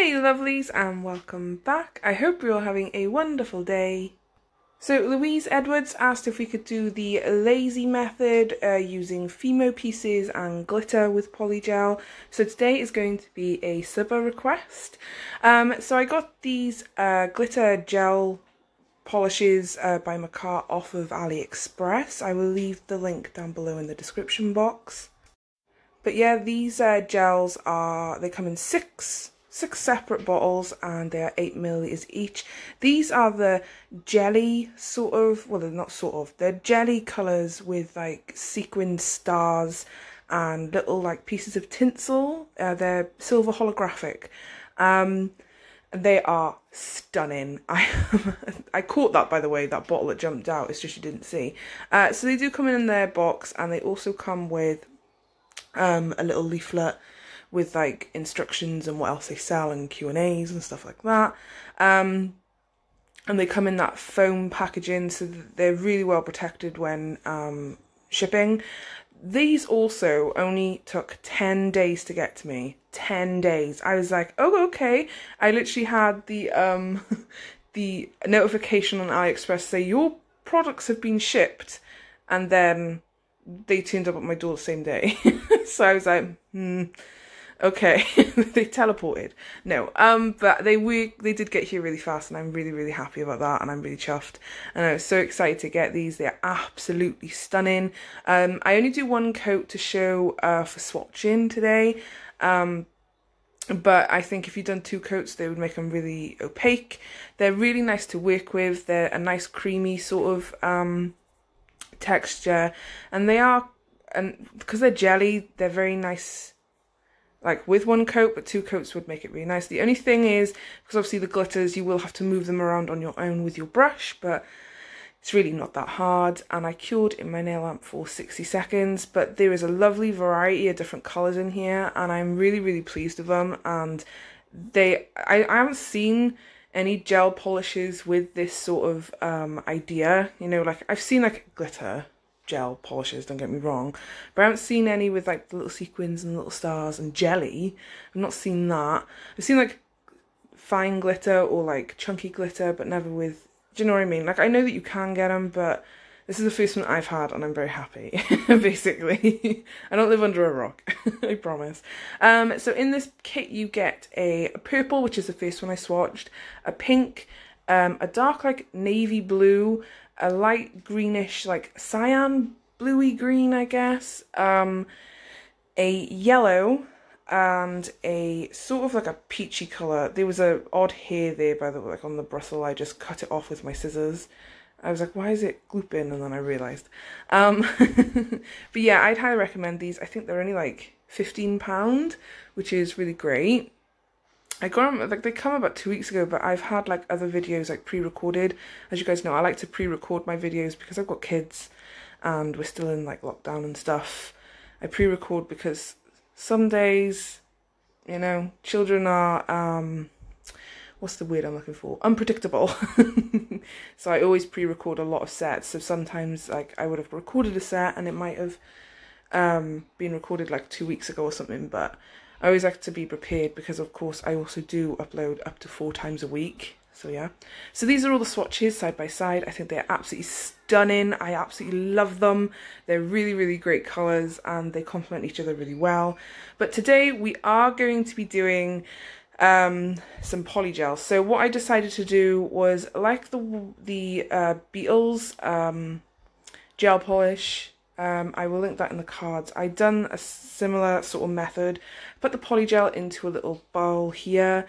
Hey lovelies and welcome back. I hope you're all having a wonderful day. So Louise Edwards asked if we could do the lazy method using Fimo pieces and glitter with Polygel. So today is going to be a subber request. So I got these glitter gel polishes by Makartt off of AliExpress. I will leave the link down below in the description box. But yeah, these gels they come in six separate bottles and they are 8 milliliters each. These are the jelly sort of, well they're not sort of, they're jelly colours with like sequin stars and little like pieces of tinsel. They're silver holographic. They are stunning. I caught that, by the way, that bottle that jumped out, it's just you didn't see. So they do come in their box, and they also come with a little leaflet with like instructions and what else they sell and Q&As and stuff like that. And they come in that foam packaging, so that they're really well protected when shipping. These also only took 10 days to get to me. 10 days. I was like, oh, okay. I literally had the the notification on AliExpress say your products have been shipped, and then they turned up at my door the same day. So I was like, okay. They teleported. No, but they did get here really fast, and I'm really happy about that, and I'm really chuffed, and I was so excited to get these. They're absolutely stunning. I only do one coat to show for swatching today, but I think if you've done 2 coats they would make them really opaque. They're really nice to work with. They're a nice creamy sort of texture, and they are, and because they're jelly, they're very nice like with 1 coat, but 2 coats would make it really nice. The only thing is, because obviously the glitters, you will have to move them around on your own with your brush, but it's really not that hard. And I cured in my nail lamp for 60 seconds, but there is a lovely variety of different colours in here, and I'm really pleased with them. And I haven't seen any gel polishes with this sort of idea, you know, like I've seen like glitter gel polishes, don't get me wrong, but I haven't seen any with like the little sequins and little stars and jelly. I've not seen that. I've seen like fine glitter or like chunky glitter, but never with, do you know what I mean? Like I know that you can get them, but this is the first one I've had, and I'm very happy. Basically, I don't live under a rock. I promise. So in this kit you get a purple, which is the first one I swatched, a pink, a dark like navy blue, a light greenish like cyan bluey green, I guess, a yellow, and a sort of like a peachy colour. There was a odd hair there, by the way, like on the bristle. I just cut it off with my scissors. I was like, why is it glooping? And then I realised. But yeah, I'd highly recommend these. I think they're only like £15, which is really great. I got them, like they come about 2 weeks ago, but I've had like other videos like pre-recorded. As you guys know, I like to pre-record my videos because I've got kids and we're still in like lockdown and stuff. I pre-record because some days, you know, children are, what's the word I'm looking for? Unpredictable. So I always pre-record a lot of sets. So sometimes like I would have recorded a set and it might have been recorded like 2 weeks ago or something, but I always like to be prepared because of course I also do upload up to 4 times a week. So yeah. So these are all the swatches side by side. I think they're absolutely stunning. I absolutely love them. They're really great colours and they complement each other really well. But today we are going to be doing some polygel. So what I decided to do was like the Beetles gel polish. I will link that in the cards. I done a similar sort of method. Put the polygel into a little bowl here,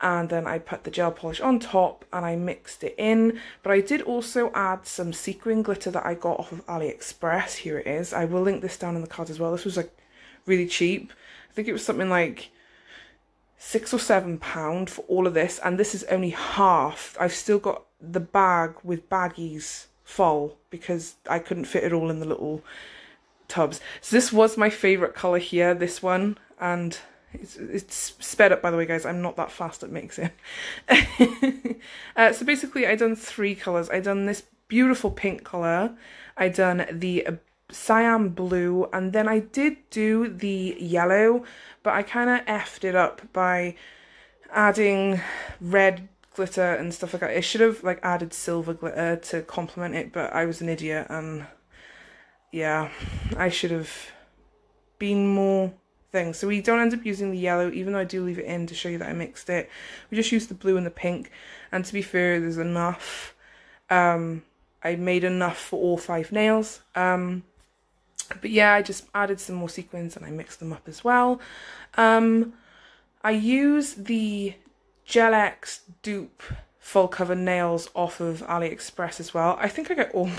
and then I put the gel polish on top and I mixed it in. But I did also add some sequin glitter that I got off of AliExpress. Here it is. I will link this down in the cards as well. This was like really cheap. I think it was something like £6 or £7 for all of this, and this is only half. I've still got the bag with baggies full because I couldn't fit it all in the little tubs. So this was my favourite colour here, this one, and it's sped up, by the way, guys. I'm not that fast at mixing. So basically I done 3 colours. I done this beautiful pink colour, I done the cyan blue, and then I did do the yellow, but I kind of effed it up by adding red glitter and stuff like that. It should have like added silver glitter to complement it, but I was an idiot, and yeah, I should have been more things. So we don't end up using the yellow, even though I do leave it in to show you that I mixed it. We just use the blue and the pink, and to be fair, there's enough. I made enough for all 5 nails. But yeah, I just added some more sequins and I mixed them up as well. I use the Gel X dupe full cover nails off of AliExpress as well. I think I get all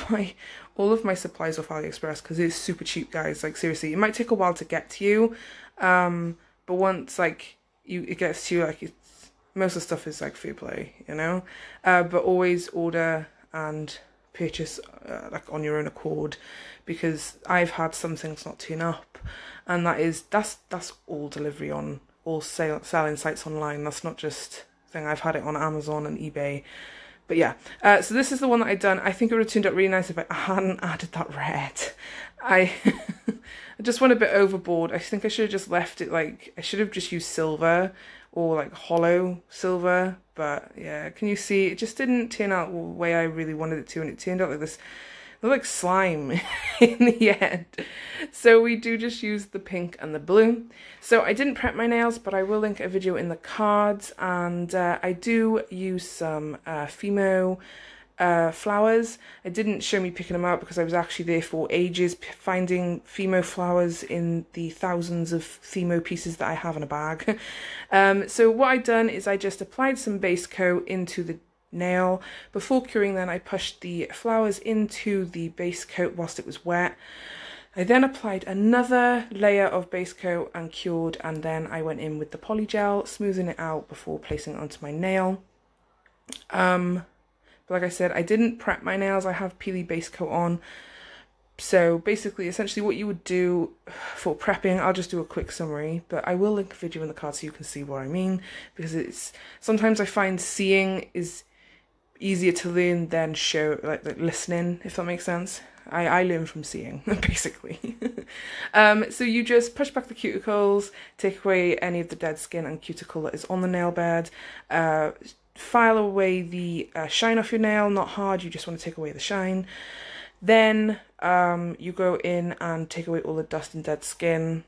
of my supplies off AliExpress because it's super cheap, guys. Like seriously, it might take a while to get to you, but once like it gets to you, like most of the stuff is like free play, you know. But always order and purchase like on your own accord, because I've had some things not turn up, and that's all delivery on all selling sites online. That's not just thing. I've had it on Amazon and eBay. But yeah, so this is the one that I've done. I think it would have turned out really nice if I hadn't added that red. I just went a bit overboard. I think I should have just left it like, I should have just used silver or like hollow silver. But yeah, can you see? It just didn't turn out the way I really wanted it to, and it turned out like this, like slime in the end. So we do just use the pink and the blue. So I didn't prep my nails, but I will link a video in the cards, and I do use some Fimo flowers. It didn't show me picking them out because I was actually there for ages finding Fimo flowers in the thousands of Fimo pieces that I have in a bag. So what I've done is I just applied some base coat into the nail. Before curing, then I pushed the flowers into the base coat whilst it was wet. I then applied another layer of base coat and cured, and then I went in with the Polygel, smoothing it out before placing it onto my nail. But like I said, I didn't prep my nails. I have peely base coat on. So basically, essentially what you would do for prepping, I'll just do a quick summary, but I will link a video in the card so you can see what I mean, because it's sometimes I find seeing is easier to learn than show, like listening, if that makes sense. I learn from seeing, basically. So you just push back the cuticles, take away any of the dead skin and cuticle that is on the nail bed, file away the shine off your nail, not hard, you just want to take away the shine. Then you go in and take away all the dust and dead skin.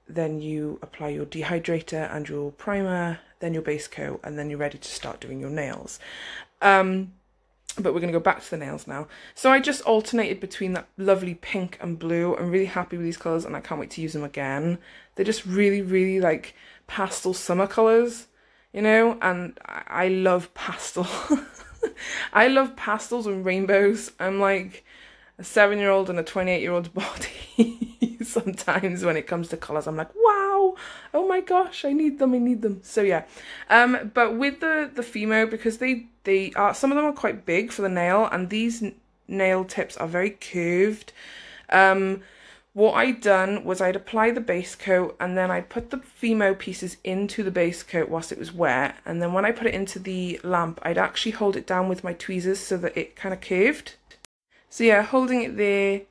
Then you apply your dehydrator and your primer, then your base coat, and then you're ready to start doing your nails. But we're going to go back to the nails now. So I just alternated between that lovely pink and blue. I'm really happy with these colours and I can't wait to use them again. They're just really, really like pastel summer colours, you know, and I love pastel. I love pastels and rainbows. I'm like a 7-year-old and a 28-year-old's body. Sometimes when it comes to colours, I'm like, wow, oh my gosh, I need them. So yeah, but with the Fimo, because they are, some of them are quite big for the nail, and these nail tips are very curved. What I'd done was I'd apply the base coat, and then I'd put the Fimo pieces into the base coat whilst it was wet, and then when I put it into the lamp, I'd actually hold it down with my tweezers so that it kind of curved. So yeah, holding it there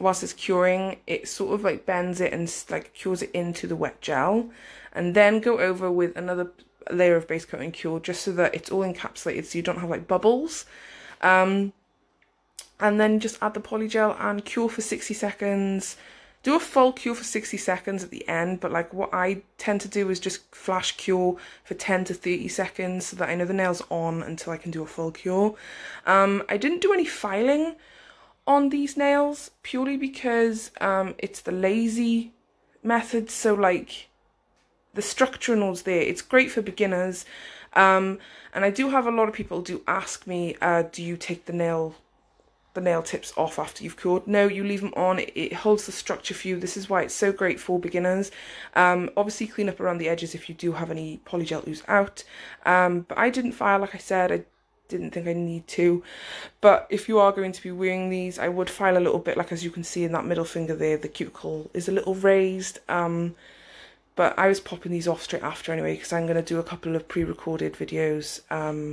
whilst it's curing, it sort of like bends it and like cures it into the wet gel, and then go over with another layer of base coat and cure, just so that it's all encapsulated so you don't have like bubbles. And then just add the Polygel and cure for 60 seconds. Do a full cure for 60 seconds at the end, but like what I tend to do is just flash cure for 10 to 30 seconds so that I know the nail's on until I can do a full cure. I didn't do any filing on these nails purely because it's the lazy method, so like the structure and all's there. It's great for beginners, and I do have a lot of people do ask me, do you take the nail tips off after you've cured? No, you leave them on. It holds the structure for you. This is why it's so great for beginners. Obviously clean up around the edges if you do have any Polygel ooze out, but I didn't file, like I said. I didn't think I need to, but if you are going to be wearing these, I would file a little bit. Like as you can see in that middle finger there, the cuticle is a little raised, but I was popping these off straight after anyway, because I'm going to do a couple of pre-recorded videos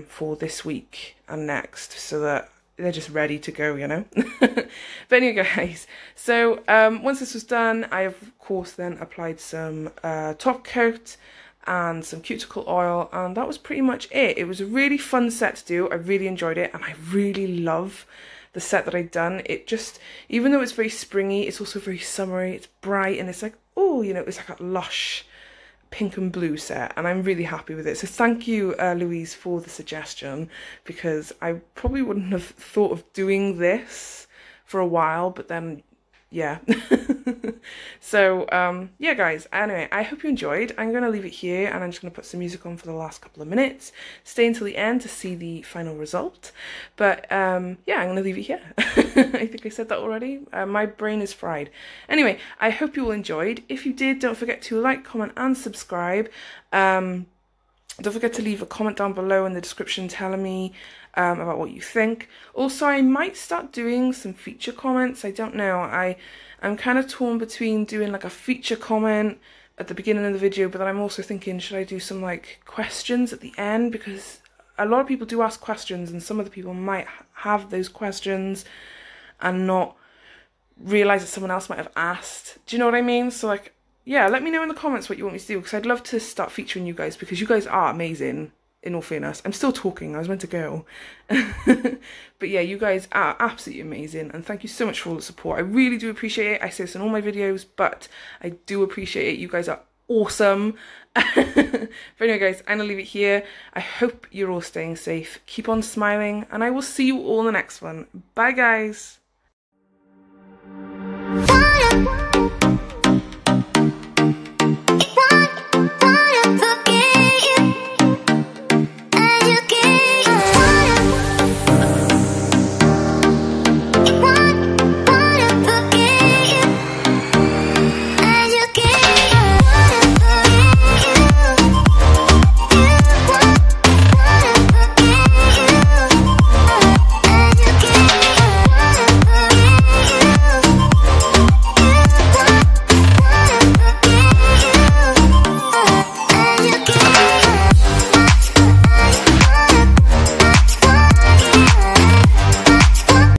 for this week and next, so that they're just ready to go, you know. But anyway, guys, so once this was done, I of course then applied some top coat, and some cuticle oil, and that was pretty much it. It was a really fun set to do. I really enjoyed it, and I really love the set that I'd done. It just, even though it's very springy, it's also very summery, it's bright, and it's like, oh, you know, it's like a lush pink and blue set, and I'm really happy with it. So thank you, Louise, for the suggestion, because I probably wouldn't have thought of doing this for a while, but then yeah. So yeah guys, anyway, I hope you enjoyed. I'm going to leave it here, and I'm just going to put some music on for the last couple of minutes. Stay until the end to see the final result, but yeah, I'm going to leave it here. I think I said that already. My brain is fried. Anyway, I hope you all enjoyed. If you did, don't forget to like, comment and subscribe. Don't forget to leave a comment down below in the description telling me about what you think. Also, I might start doing some feature comments. I don't know. I'm kind of torn between doing like a feature comment at the beginning of the video, but then I'm also thinking, should I do some like questions at the end? Because a lot of people do ask questions, and some of the people might have those questions and not realise that someone else might have asked. Do you know what I mean? So like, yeah, let me know in the comments what you want me to do, because I'd love to start featuring you guys, because you guys are amazing, in all fairness. I'm still talking, I was meant to go. But yeah, you guys are absolutely amazing, and thank you so much for all the support. I really do appreciate it. I say this in all my videos, but I do appreciate it. You guys are awesome. But anyway guys, I'm gonna leave it here. I hope you're all staying safe. Keep on smiling, and I will see you all in the next one. Bye guys.